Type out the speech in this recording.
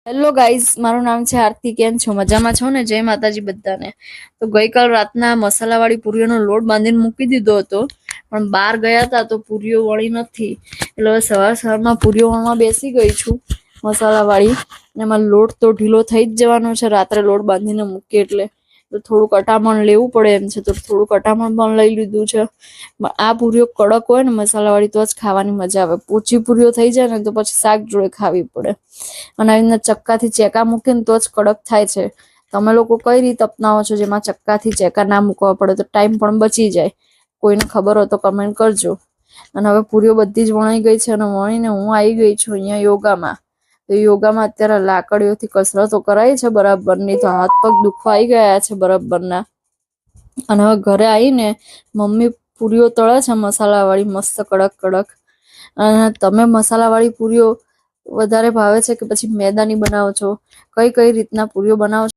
Hello guys, મારું નામ છે આરતી. કેમ છો? મજામાં છો ને? જય માતાજી બધાને. તો ગઈકાલ રાતના મસાલાવાળી પૂરીઓનો લોટ બાંધીને મૂકી દીધો હતો, પણ બહાર ગયા હતા તો પૂરીઓ વળી નથી. એટલે હવે સવારમાં પૂરીઓ વળવા બેસી ગઈ છું મસાલાવાળી. અને એમાં લોટ તો ઢીલો થઈ જ જવાનો છે રાત્રે લોટ બાંધીને મૂકીએ એટલે. તો થોડુંક અટામણ લેવું પડે એમ છે, તો થોડુંક અટામણ પણ લઈ લીધું છે. આ પૂરીઓ કડક હોય ને મસાલાવાળી તો જ ખાવાની મજા આવે. પોચી પૂરીઓ થઈ જાય ને તો પછી શાક જોડે ખાવી પડે. અને આવી રીતના ચક્કાથી ચેકા મૂકે ને તો જ કડક થાય છે. તમે લોકો કઈ રીત અપનાવો છો જેમાં ચક્કાથી ચેકા ના મૂકવા પડે તો ટાઈમ પણ બચી જાય? કોઈને ખબર હોય તો કમેન્ટ કરજો. અને હવે પૂરીઓ બધી જ વણાઈ ગઈ છે અને વણીને હું આવી ગઈ છું અહીંયા યોગામાં. તો યોગામાં અત્યારે લાકડીઓથી કસરતો કરાય છે બરાબરની, તો હાથ પગ દુખવા આવી ગયા છે બરાબરના. અને હવે ઘરે આવીને મમ્મી પૂરીઓ તળે છે મસાલાવાળી, મસ્ત કડક કડક. અને તમે મસાલાવાળી પૂરીઓ વધારે ભાવે છે કે પછી મેદાની બનાવો છો? કઈ કઈ રીતના પૂરીઓ બનાવો છો?